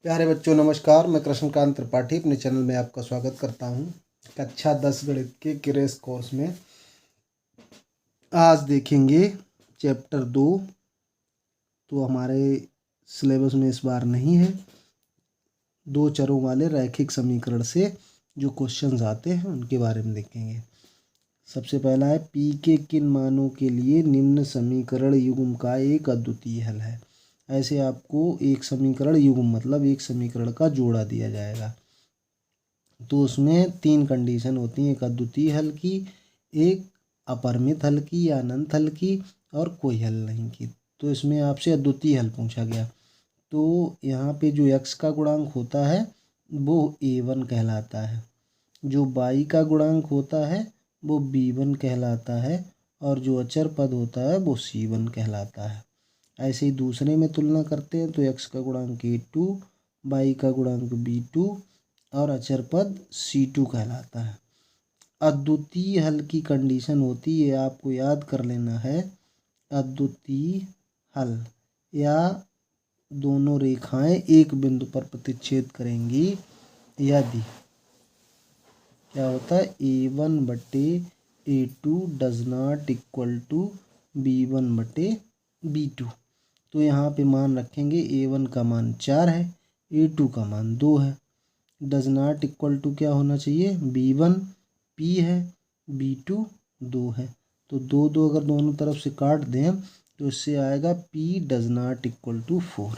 प्यारे बच्चों नमस्कार। मैं कृष्णकांत त्रिपाठी अपने चैनल में आपका स्वागत करता हूं। कक्षा 10 गणित के क्रैश कोर्स में आज देखेंगे चैप्टर 2। तो हमारे सिलेबस में इस बार नहीं है। 2 चरों वाले रैखिक समीकरण से जो क्वेश्चंस आते हैं उनके बारे में देखेंगे। सबसे पहला है पी के किन मानों के लिए निम्न समीकरण युग्म का एक अद्वितीय हल है। ऐसे आपको एक समीकरण युग्म मतलब एक समीकरण का जोड़ा दिया जाएगा, तो उसमें 3 कंडीशन होती हैं, एक अद्वितीय हल की, एक अपरिमित हल की या अनंत हल की, और कोई हल नहीं की। तो इसमें आपसे अद्वितीय हल पूछा गया, तो यहाँ पे जो x का गुणांक होता है वो a1 कहलाता है, जो y का गुणांक होता है वो b1 कहलाता है, और जो अचर पद होता है वो c1 कहलाता है। ऐसे ही दूसरे में तुलना करते हैं तो x का गुणांक a2, y का गुणांक b2 और अचर पद c2 कहलाता है। अद्वितीय हल की कंडीशन होती है, आपको याद कर लेना है, अद्वितीय हल या दोनों रेखाएं एक बिंदु पर प्रतिच्छेद करेंगी यदि क्या होता है a1/a2 does not equal to b1/b2। तो यहाँ पे मान रखेंगे a1 का मान 4 है, a2 का मान 2 है। डज नॉट इक्वल टू क्या होना चाहिए, b1 p है, b2 2 है। तो 2 2 अगर दोनों तरफ से काट दें तो इससे आएगा p does not equal to 4,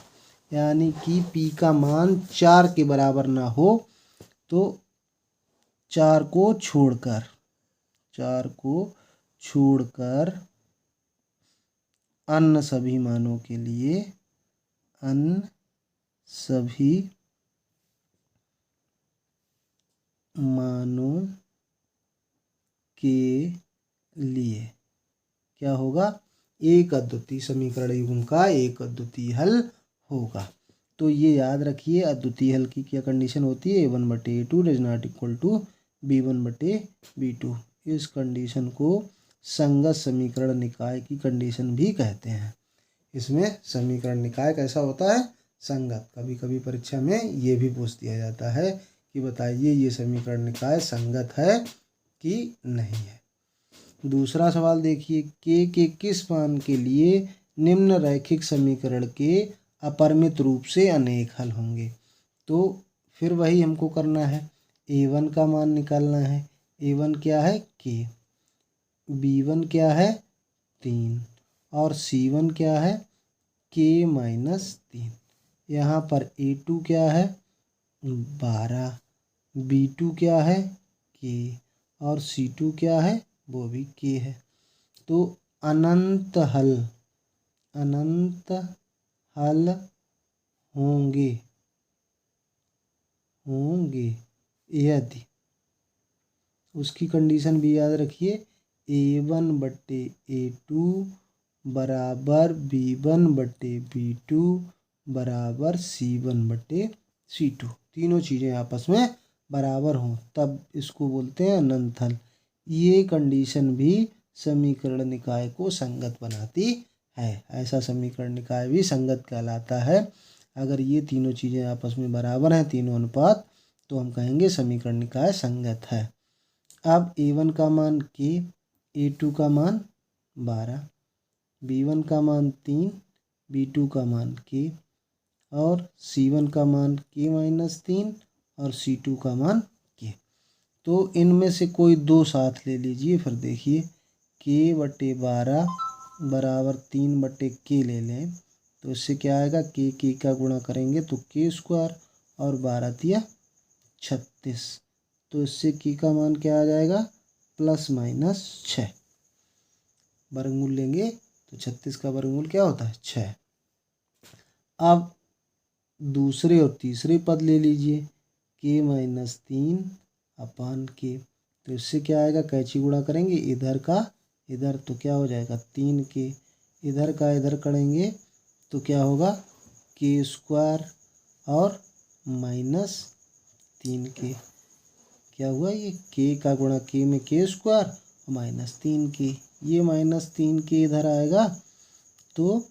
यानी कि p का मान 4 के बराबर ना हो तो 4 को छोड़कर अन्य सभी मानों के लिए क्या होगा, एक अद्वितीय समीकरण युग्म का एक अद्वितीय हल होगा। तो ये याद रखिए, अद्वितीय हल की क्या कंडीशन होती है, a1/a2 does not equal to b1/b2। इस कंडीशन को संगत समीकरण निकाय की कंडीशन भी कहते हैं। इसमें समीकरण निकाय कैसा होता है, संगत। कभी कभी परीक्षा में ये भी पूछ दिया जाता है कि बताइए ये समीकरण निकाय संगत है कि नहीं है। दूसरा सवाल देखिए, के किस मान के लिए निम्न रैखिक समीकरण के अपरिमित रूप से अनेक हल होंगे। तो फिर वही हमको करना है, a1 का मान निकालना है। a1 क्या है k, b1 क्या है 3 और c1 क्या है k-3। यहाँ पर a2 क्या है 12, b2 क्या है k और c2 क्या है वो भी k है। तो अनंत हल होंगे यदि, उसकी कंडीशन भी याद रखिए, a1/a2 बराबर b1/b2 बराबर c1/c2। तीनों चीज़ें आपस में बराबर हों तब इसको बोलते हैं अनंत हल। ये कंडीशन भी समीकरण निकाय को संगत बनाती है। ऐसा समीकरण निकाय भी संगत कहलाता है। अगर ये तीनों चीज़ें आपस में बराबर हैं, तीनों अनुपात, तो हम कहेंगे समीकरण निकाय संगत है। अब a1 का मान k, a2 का मान 12, b1 का मान 3, b2 का मान k और c1 का मान k-3 और c2 का मान k। तो इनमें से कोई दो साथ ले लीजिए। फिर देखिए k/12 बराबर 3/k ले लें तो इससे क्या आएगा, k का गुणा करेंगे तो k² और 12 36। तो इससे k का मान क्या आ जाएगा ±6। वर्गमूल लेंगे तो 36 का वर्गमूल क्या होता है 6। अब दूसरे और तीसरे पद ले लीजिए, k-3 अपान k। तो इससे क्या आएगा, कैंची गुणा करेंगे इधर का इधर तो क्या हो जाएगा 3k, इधर का इधर करेंगे तो क्या होगा k² और -3k। क्या हुआ, ये k का गुणा k में k² और -3k। ये -3k इधर आएगा तो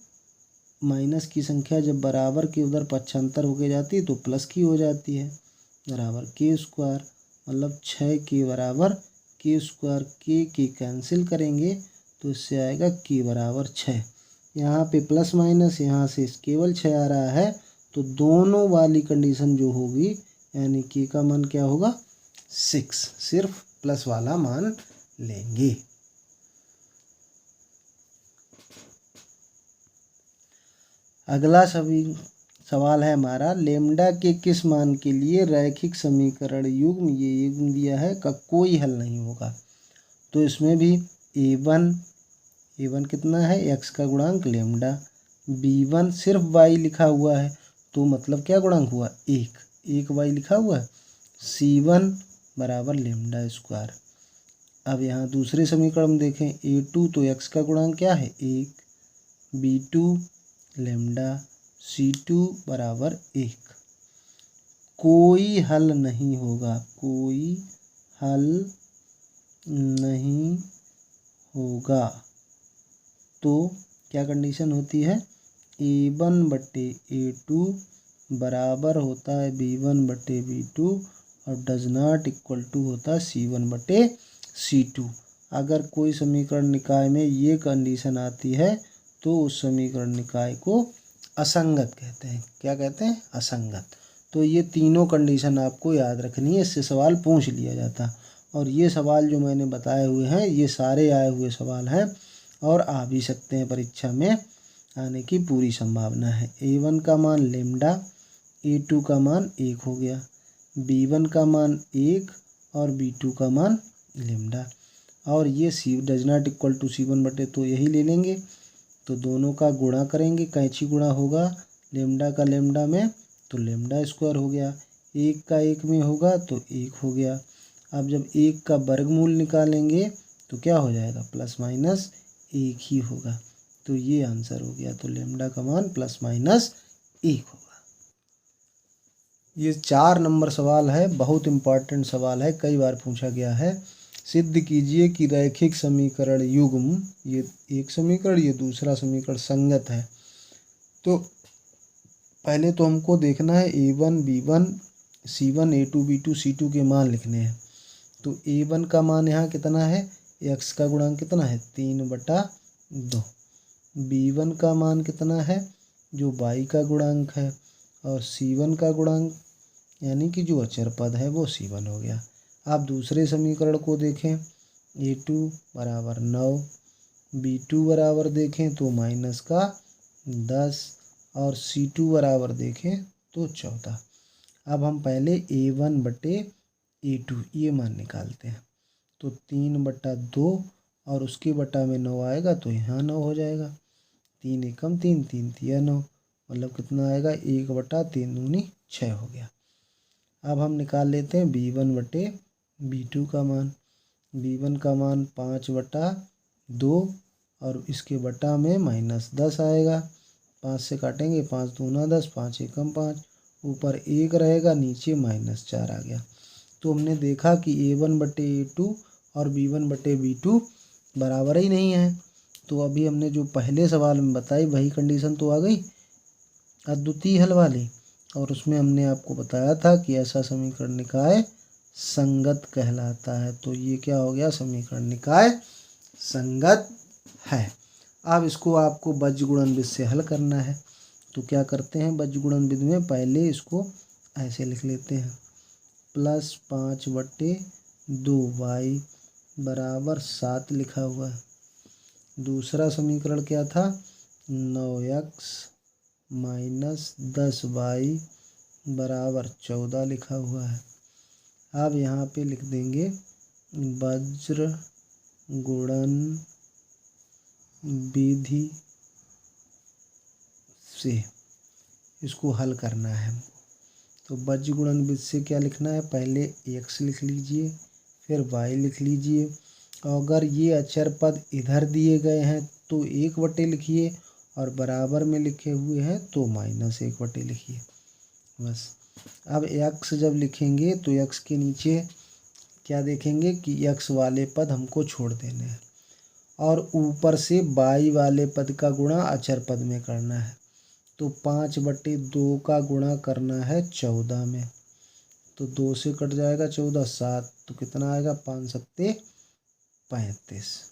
माइनस की संख्या जब बराबर के उधर पक्षांतर होके जाती है तो प्लस की हो जाती है, बराबर के स्क्वायर, मतलब 6 के बराबर के स्क्वायर। के कैंसिल करेंगे तो इससे आएगा के बराबर 6। यहाँ पे प्लस माइनस यहाँ से केवल 6 आ रहा है, तो दोनों वाली कंडीशन जो होगी यानी के का मान क्या होगा 6, सिर्फ प्लस वाला मान लेंगे। अगला सवाल है हमारा, लेमडा के किस मान के लिए रैखिक समीकरण युग्म, ये युग्म दिया है, का कोई हल नहीं होगा। तो इसमें भी a1 कितना है x का गुणांक लेमडा, b1 सिर्फ y लिखा हुआ है तो मतलब क्या गुणांक हुआ 1 y लिखा हुआ है, c1 बराबर लेमडा स्क्वायर। अब यहाँ दूसरे समीकरण में देखें a2 तो x का गुणांक क्या है 1, b2 लेमडा, c2 बराबर 1। कोई हल नहीं होगा, कोई हल नहीं होगा, तो क्या कंडीशन होती है a1 बटे a2 बराबर होता है b1 बटे b2 और डज नॉट इक्वल टू होता है c1 बटे c2। अगर कोई समीकरण निकाय में ये कंडीशन आती है तो उस समीकरण निकाय को असंगत कहते हैं। क्या कहते हैं असंगत। तो ये तीनों कंडीशन आपको याद रखनी है, इससे सवाल पूछ लिया जाता। और ये सवाल जो मैंने बताए हुए हैं ये सारे आए हुए सवाल हैं और आ भी सकते हैं, परीक्षा में आने की पूरी संभावना है। a1 का मान लेमडा, a2 का मान 1 हो गया, b1 का मान 1 और b2 का मान लेमडा, और ये c does not equal to c1 बटे, तो यही ले लेंगे। तो दोनों का गुणा करेंगे, कैंची गुणा होगा लेमडा का लेमडा में तो लेमडा स्क्वायर हो गया, 1 का 1 में होगा तो 1 हो गया। अब जब 1 का वर्गमूल निकालेंगे तो क्या हो जाएगा प्लस माइनस 1 ही होगा, तो ये आंसर हो गया। तो लेमडा का मान प्लस माइनस 1 होगा। ये 4 नंबर सवाल है, बहुत इम्पॉर्टेंट सवाल है, कई बार पूछा गया है। सिद्ध कीजिए कि रैखिक समीकरण युग्म, ये एक समीकरण ये दूसरा समीकरण संगत है। तो पहले तो हमको देखना है a1 b1 c1 a2 b2 c2 के मान लिखने हैं। तो a1 का मान यहाँ कितना है x का गुणांक कितना है 3/2, b1 का मान कितना है जो y का गुणांक है, और c1 का गुणांक यानी कि जो अचर पद है वो c1 हो गया। आप दूसरे समीकरण को देखें a2 बराबर 9, b2 बराबर देखें तो माइनस का 10 और c2 बराबर देखें तो 14। अब हम पहले a1 बटे a2 ये मान निकालते हैं। तो 3/2 और उसके बटा में 9 आएगा तो यहाँ 9 हो जाएगा, 3 एकम 3 3 तिया 9, मतलब कितना आएगा 1/3 दूनी 6 हो गया। अब हम निकाल लेते हैं b1 बटे b2 का मान। b1 का मान 5/2 और इसके बटा में -10 आएगा, 5 से काटेंगे 5 दूना 10, 5 एकम 5, ऊपर 1 रहेगा नीचे -4 आ गया। तो हमने देखा कि a1 बटे a2 और b1 बटे b2 बराबर ही नहीं है। तो अभी हमने जो पहले सवाल में बताई वही कंडीशन तो आ गई अद्वितीय हल वाली, और उसमें हमने आपको बताया था कि ऐसा समीकरण निकाय संगत कहलाता है। तो ये क्या हो गया समीकरण निकाय संगत है। अब इसको आपको बीजगुणन विधि से हल करना है। तो क्या करते हैं बीजगुणन विधि में पहले इसको ऐसे लिख लेते हैं, +5/2y बराबर 7 लिखा हुआ है। दूसरा समीकरण क्या था 9x माइनस 10y बराबर 14 लिखा हुआ है। अब यहाँ पे लिख देंगे वज्र गुणन विधि से इसको हल करना है हमको। तो वज्र गुणन विधि से क्या लिखना है, पहले x लिख लीजिए फिर y लिख लीजिए, अगर ये अचर पद इधर दिए गए हैं तो 1 लिखिए और बराबर में लिखे हुए हैं तो -1 लिखिए बस। अब x जब लिखेंगे तो x के नीचे क्या देखेंगे कि x वाले पद हमको छोड़ देने हैं और ऊपर से y वाले पद का गुणा अचर पद में करना है। तो 5/2 का गुणा करना है 14 में, तो 2 से कट जाएगा 14, 7, तो कितना आएगा 5 सत्ते 35।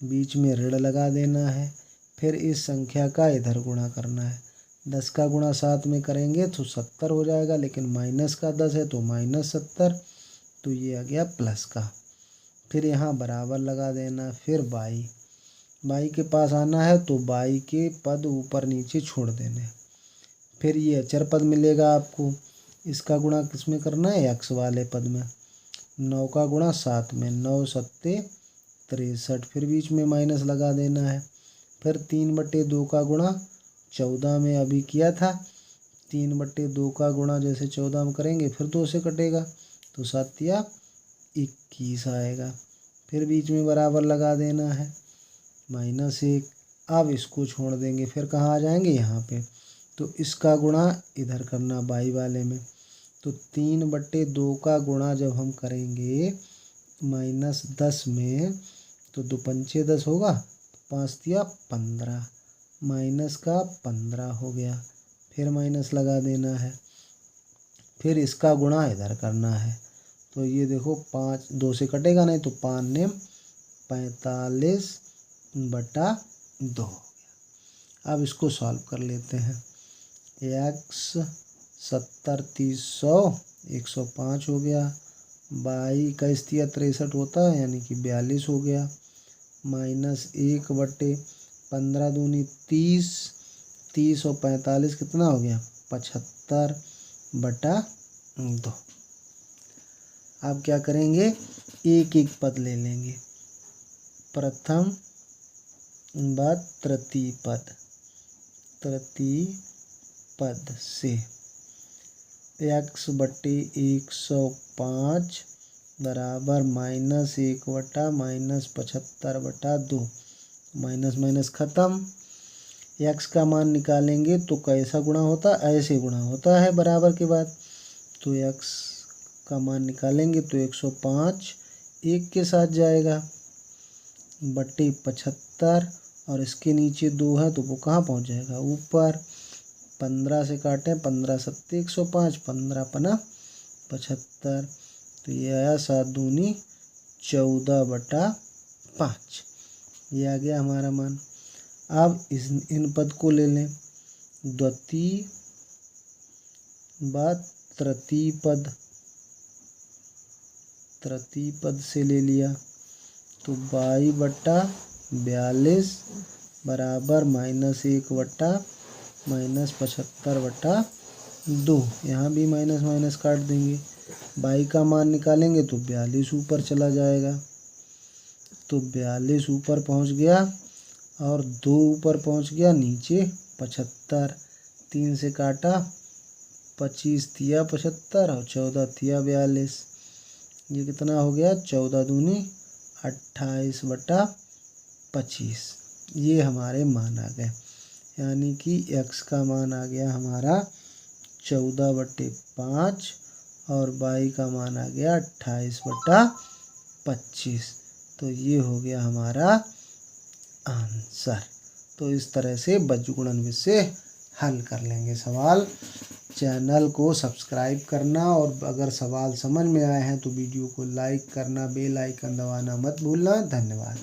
बीच में ऋण लगा देना है। फिर इस संख्या का इधर गुणा करना है। 10 का गुणा 7 में करेंगे तो 70 हो जाएगा, लेकिन माइनस का 10 है तो -70, तो ये आ गया प्लस का। फिर यहाँ बराबर लगा देना। फिर बाई के पास आना है तो बाई के पद ऊपर नीचे छोड़ देने। फिर ये अचर पद मिलेगा आपको, इसका गुणा किस में करना है, एक्स वाले पद में। 9 का गुणा 7 में, 9 सत्ते 63, फिर बीच में माइनस लगा देना है। फिर 3/2 का गुणा 14 में अभी किया था, 3/2 का गुणा जैसे 14 में करेंगे फिर 2 से कटेगा, तो 7 या 21 आएगा। फिर बीच में बराबर लगा देना है, -1। अब इसको छोड़ देंगे, फिर कहाँ आ जाएंगे, यहाँ पे। तो इसका गुणा इधर करना बाई वाले में, तो 3/2 का गुणा जब हम करेंगे -10 में, तो 2 पंचे 10 होगा, 5 तिया 15, माइनस का 15 हो गया। फिर माइनस लगा देना है। फिर इसका गुणा इधर करना है, तो ये देखो 5 2 से कटेगा नहीं, तो 5 ने 45/2 हो गया। अब इसको सॉल्व कर लेते हैं। x 70 30 100 105 हो गया। 22 तिया 63 होता है, यानी कि 42 हो गया। -1/15 दूनी 30, 30 और 45 कितना हो गया, 75/2। अब क्या करेंगे, एक एक पद ले लेंगे। प्रथम व तृतीय पद से x/105 बराबर -1/-75/2, माइनस माइनस खत्म। x का मान निकालेंगे तो कैसा गुणा होता है, ऐसे गुणा होता है बराबर के बाद। तो x का मान निकालेंगे तो 105 1 के साथ जाएगा, बटे 75, और इसके नीचे 2 है तो वो कहाँ पहुँच जाएगा, ऊपर। 15 से काटें, 15 सत्ते 105, 15 75, तो ये आया 7 दूनी 14/5। ये आ गया हमारा मान। अब इन पद को ले लें, द्वितीय व तृतीय पद से ले लिया, तो 22/42 बराबर -1/-75/2। यहाँ भी माइनस माइनस काट देंगे। 22 का मान निकालेंगे तो 42 ऊपर चला जाएगा, तो 42 ऊपर पहुँच गया, और 2 ऊपर पहुँच गया, नीचे 75। 3 से काटा, 25 तिया 75 और 14 तिया 42। ये कितना हो गया, 14 दूनी 28/25। ये हमारे मान आ गए, यानी कि x का मान आ गया हमारा 14/5 और y का मान आ गया 28/25। तो ये हो गया हमारा आंसर। तो इस तरह से बीजगणित से हल कर लेंगे सवाल। चैनल को सब्सक्राइब करना, और अगर सवाल समझ में आए हैं तो वीडियो को लाइक करना, बेल आइकन दबाना मत भूलना। धन्यवाद।